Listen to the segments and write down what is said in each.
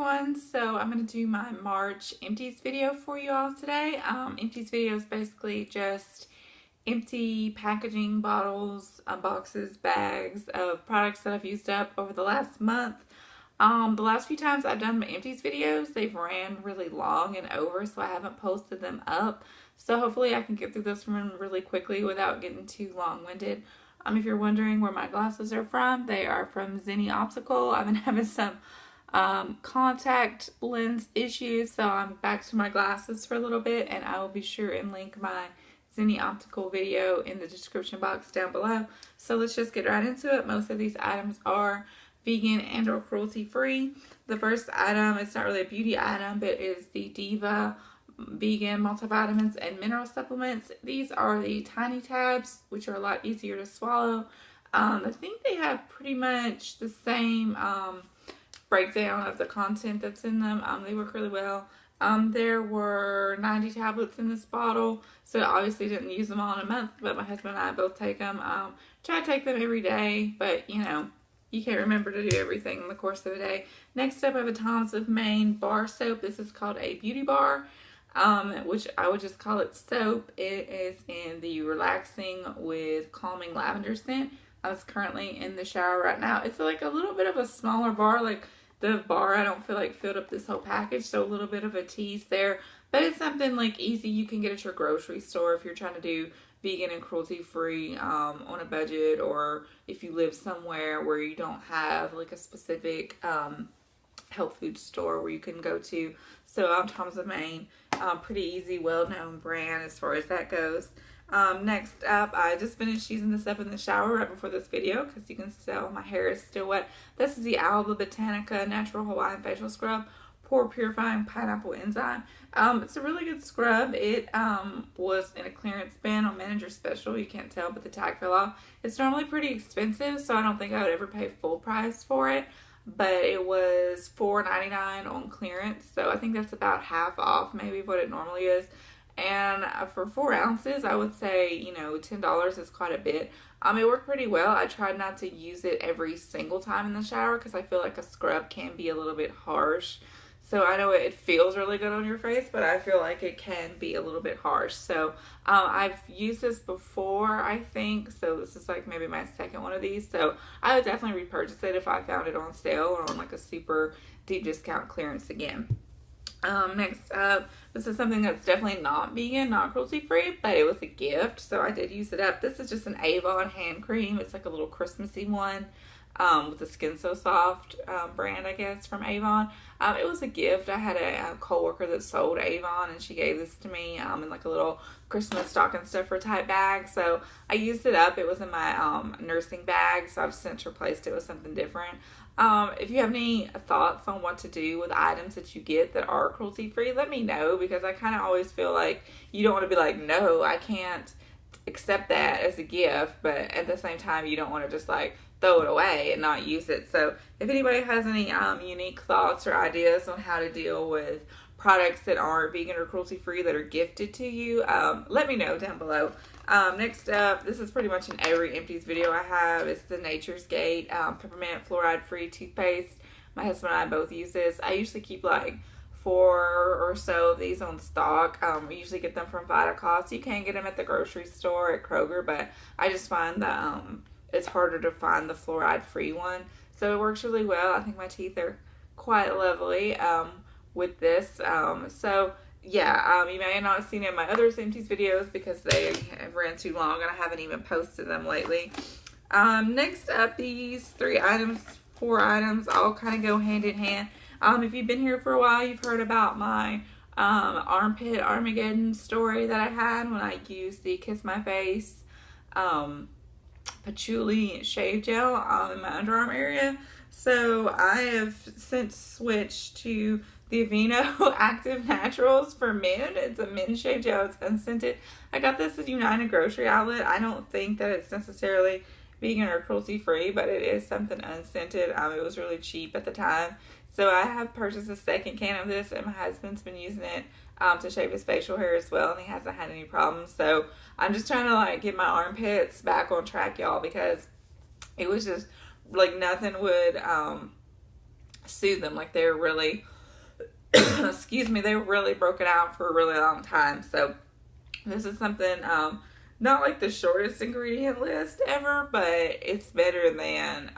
everyone. So I'm going to do my March empties video for you all today. Empties video is basically just empty packaging, bottles, boxes, bags of products that I've used up over the last month. The last few times I've done my empties videos, they've ran really long and over, so I haven't posted them up. So hopefully I can get through this one really quickly without getting too long-winded. If you're wondering where my glasses are from, they are from Zenni Optical. I've been having some contact lens issues, so I'm back to my glasses for a little bit, and I will be sure and link my Zenni Optical video in the description box down below. So let's just get right into it. Most of these items are vegan and or cruelty free. The first item, it's not really a beauty item, but is the Diva vegan multivitamins and mineral supplements. These are the tiny tabs, which are a lot easier to swallow. I think they have pretty much the same breakdown of the content that's in them. They work really well. There were 90 tablets in this bottle, so I obviously didn't use them all in a month, but my husband and I both take them. Try to take them every day, but you know, you can't remember to do everything in the course of a day. Next up, I have a Tom's of Maine bar soap. This is called a beauty bar, which I would just call it soap. It is in the relaxing with calming lavender scent. I was currently in the shower right now. It's like a little bit of a smaller bar. Like the bar, I don't feel like filled up this whole package, so a little bit of a tease there. But it's something like easy you can get at your grocery store if you're trying to do vegan and cruelty-free on a budget, or if you live somewhere where you don't have like a specific health food store where you can go to. So Tom's of Maine, pretty easy, well-known brand as far as that goes. Next up, I just finished using this up in the shower right before this video because you can tell my hair is still wet. This is the Alba Botanica Natural Hawaiian Facial Scrub, Pore Purifying Pineapple Enzyme. It's a really good scrub. It was in a clearance bin on Manager Special. You can't tell, but the tag fell off. It's normally pretty expensive, so I don't think I would ever pay full price for it. But it was $4.99 on clearance, so I think that's about half off maybe what it normally is. And for 4 ounces, I would say, you know, $10 is quite a bit. It worked pretty well. I tried not to use it every single time in the shower because I feel like a scrub can be a little bit harsh. So I know it feels really good on your face, but I feel like it can be a little bit harsh. So I've used this before, I think. So this is like maybe my second one of these. So I would definitely repurchase it if I found it on sale or on like a super deep discount clearance again. Next up, this is something that's definitely not vegan, not cruelty free, but it was a gift, so I did use it up. This is just an Avon hand cream. It's like a little Christmassy one with the Skin So Soft brand, I guess, from Avon. It was a gift. I had a coworker that sold Avon, and she gave this to me in like a little Christmas stocking stuffer type bag, so I used it up. It was in my nursing bag, so I've since replaced it with something different. If you have any thoughts on what to do with items that you get that are cruelty free, let me know, because I kind of always feel like you don't want to be like, no, I can't accept that as a gift, but at the same time you don't want to just like throw it away and not use it. So if anybody has any unique thoughts or ideas on how to deal with products that aren't vegan or cruelty free that are gifted to you, let me know down below. Next up, this is pretty much in every empties video I have. It's the Nature's Gate peppermint fluoride free toothpaste. My husband and I both use this. I usually keep like 4 or so of these on stock. We usually get them from Vitacost. You can get them at the grocery store at Kroger, but I just find that it's harder to find the fluoride free one. So it works really well. I think my teeth are quite lovely with this. So yeah, you may have not seen it in my other empties videos because they have ran too long and I haven't even posted them lately. Next up, these 4 items all kind of go hand in hand. If you've been here for a while, you've heard about my armpit Armageddon story that I had when I used the Kiss My Face patchouli shave gel in my underarm area. So I have since switched to the Aveeno Active Naturals for men. It's a men's shave gel. It's unscented. I got this at United Grocery Outlet. I don't think that it's necessarily vegan or cruelty free, but it is something unscented. It was really cheap at the time. So I have purchased a second can of this, and my husband's been using it to shave his facial hair as well, and he hasn't had any problems. So I'm just trying to like get my armpits back on track, y'all, because it was just like nothing would soothe them. Like they're really, excuse me, they were really broken out for a really long time. So this is something, not like the shortest ingredient list ever, but it's better than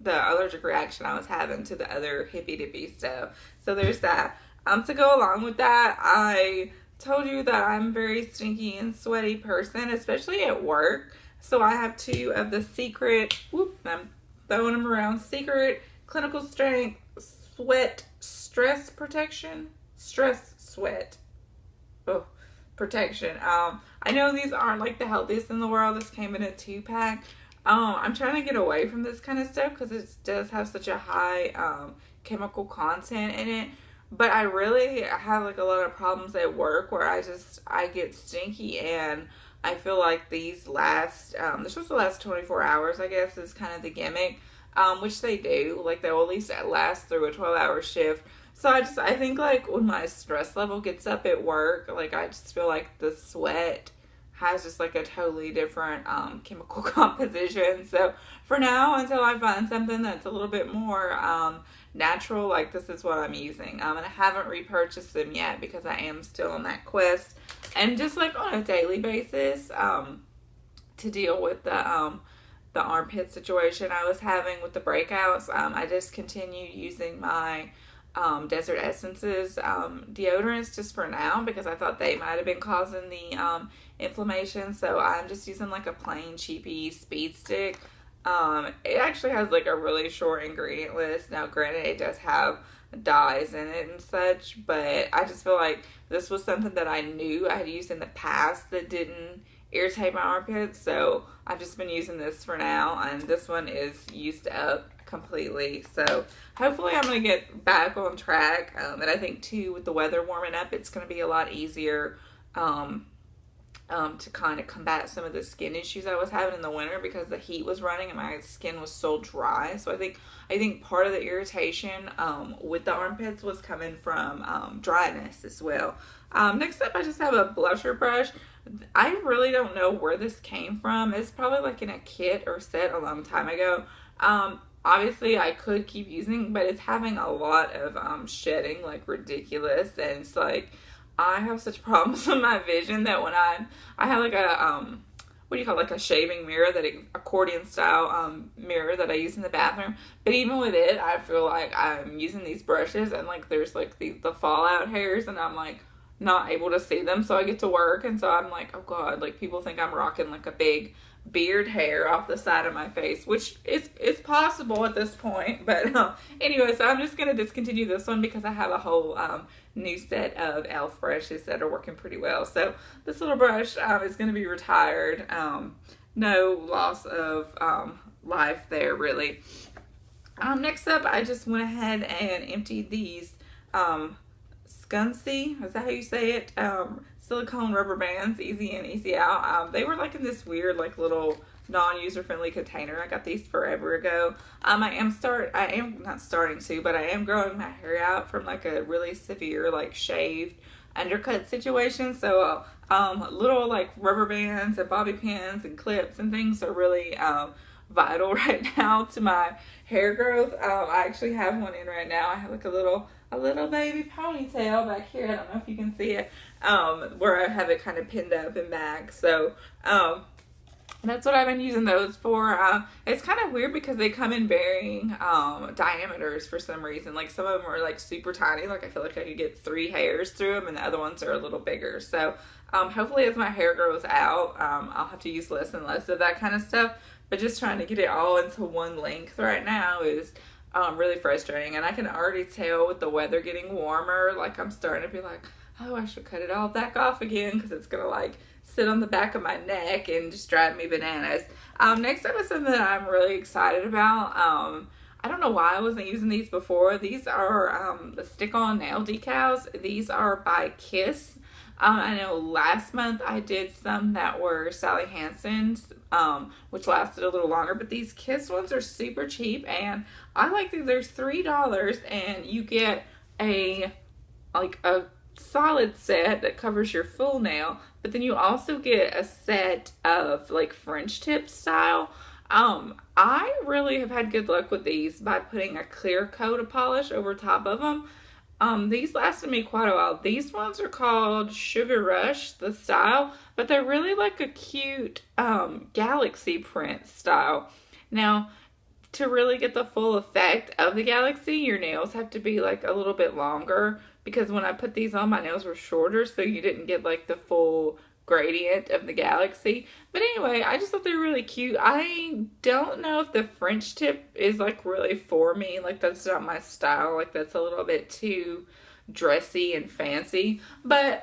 the allergic reaction I was having to the other hippy dippy stuff. So there's that. To go along with that, I told you that I'm a very stinky and sweaty person, especially at work. So I have 2 of the Secret, I'm throwing them around, Secret Clinical Strength Sweat Stress Protection. Stress Sweat. Oh, protection. I know these aren't like the healthiest in the world. This came in a 2-pack. I'm trying to get away from this kind of stuff because it does have such a high chemical content in it. But I really have like a lot of problems at work where I get stinky, and I feel like these last, they're supposed to last 24 hours, I guess, is kind of the gimmick, which they do. Like, they'll at least last through a 12-hour shift. So I think, like, when my stress level gets up at work, like, I just feel like the sweat has just, like, a totally different chemical composition. So, for now, until I find something that's a little bit more natural, like, this is what I'm using. And I haven't repurchased them yet because I am still on that quest. And just, like, on a daily basis, to deal with the armpit situation I was having with the breakouts, I just continue using my Desert Essences deodorants just for now because I thought they might have been causing the inflammation. So I'm just using like a plain cheapy speed stick. It actually has like a really short ingredient list. Now granted, it does have dyes in it and such, but I just feel like this was something that I knew I had used in the past that didn't irritate my armpits, so I've just been using this for now, and this one is used up completely. So hopefully I'm going to get back on track, and I think too with the weather warming up, it's going to be a lot easier to kind of combat some of the skin issues I was having in the winter because the heat was running and my skin was so dry. So I think part of the irritation with the armpits was coming from dryness as well. Next up, I just have a blusher brush. I really don't know where this came from. It's probably like in a kit or set a long time ago. Obviously I could keep using, but it's having a lot of shedding like ridiculous, and it's like I have such problems with my vision that when I have like a what do you call it, like a shaving mirror, that accordion style mirror that I use in the bathroom. But even with it, I feel like I'm using these brushes and like there's like the fallout hairs, and I'm like not able to see them. So I get to work, and so I'm like, oh god, like people think I'm rocking like a big beard hair off the side of my face, which is possible at this point. But anyway, so I'm just gonna discontinue this one because I have a whole new set of e.l.f. brushes that are working pretty well. So this little brush is gonna be retired. No loss of life there really. Next up, I just went ahead and emptied these Scuncy, is that how you say it? Silicone rubber bands, easy in, easy out. They were like in this weird like little non-user friendly container. I got these forever ago. I am not starting to, but I am growing my hair out from like a really severe like shaved undercut situation. So little like rubber bands and bobby pins and clips and things are really vital right now to my hair growth. I actually have one in right now. I have like a little baby ponytail back here. I don't know if you can see it, where I have it kind of pinned up and back. So that's what I've been using those for. It's kind of weird because they come in varying diameters for some reason. Like some of them are like super tiny, like I feel like I could get 3 hairs through them, and the other ones are a little bigger. So hopefully as my hair grows out, I'll have to use less and less of that kind of stuff. But just trying to get it all into one length right now is really frustrating. And I can already tell with the weather getting warmer, like I'm starting to be like, oh, I should cut it all back off again because it's gonna like sit on the back of my neck and just drive me bananas. Next up is something that I'm really excited about. I don't know why I wasn't using these before. These are the stick-on nail decals. These are by Kiss. I know last month I did some that were Sally Hansen's, which lasted a little longer, but these Kiss ones are super cheap, and I like that there's $3 and you get a solid set that covers your full nail, but then you also get a set of like French tip style, I really have had good luck with these by putting a clear coat of polish over top of them. These lasted me quite a while. These ones are called Sugar Rush, the style, but they're really like a cute galaxy print style. Now, to really get the full effect of the galaxy, your nails have to be like a little bit longer, because when I put these on, my nails were shorter, so you didn't get like the full gradient of the galaxy. But anyway, I just thought they were really cute. I don't know if the French tip is like really for me. Like, that's not my style. Like, that's a little bit too dressy and fancy. But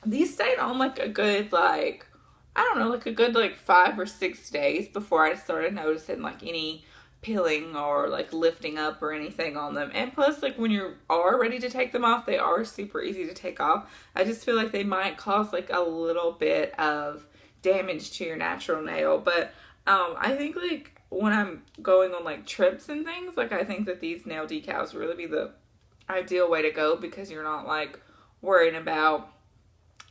these stayed on like a good, like, I don't know, like a good like 5 or 6 days before I started noticing like any peeling or like lifting up or anything on them. And plus, like, when you are ready to take them off, they are super easy to take off. I just feel like they might cause like a little bit of damage to your natural nail. But I think like when I'm going on like trips and things, like, I think that these nail decals really be the ideal way to go, because you're not like worrying about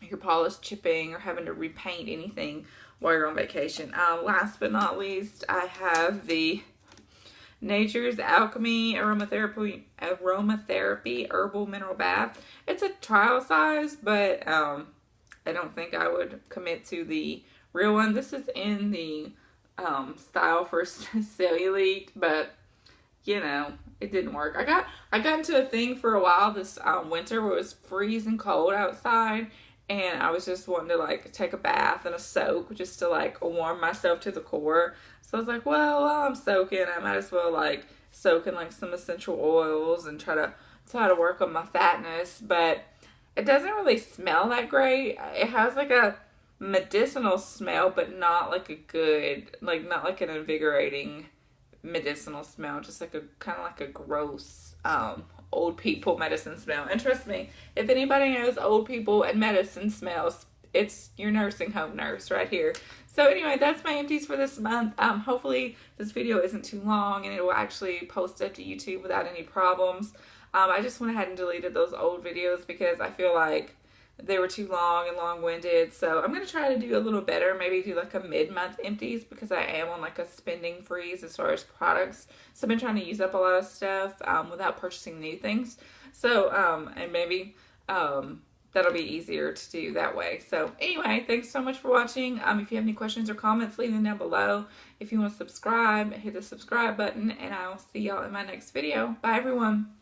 your polish chipping or having to repaint anything while you're on vacation. Last but not least, I have the Nature's Alchemy Aromatherapy Herbal Mineral Bath. It's a trial size, but I don't think I would commit to the real one. This is in the style for cellulite, but you know, it didn't work. I got into a thing for a while this winter where it was freezing cold outside, and I was just wanting to like take a bath and a soak just to like warm myself to the core. So I was like, well, while I'm soaking, I might as well like soak in like some essential oils and try to work on my fatness. But it doesn't really smell that great. It has like a medicinal smell, but not like a good, like, not like an invigorating medicinal smell, just like a kind of like a gross old people medicine smell. And trust me, if anybody knows old people and medicine smells, it's your nursing home nurse right here. So anyway, that's my empties for this month. Hopefully this video isn't too long and it will actually post up to YouTube without any problems. I just went ahead and deleted those old videos because I feel like they were too long and long-winded. So I'm going to try to do a little better, maybe do like a mid-month empties, because I am on like a spending freeze as far as products. So I've been trying to use up a lot of stuff without purchasing new things. So, and maybe that'll be easier to do that way. So anyway, thanks so much for watching. If you have any questions or comments, leave them down below. If you want to subscribe, hit the subscribe button, and I'll see y'all in my next video. Bye, everyone.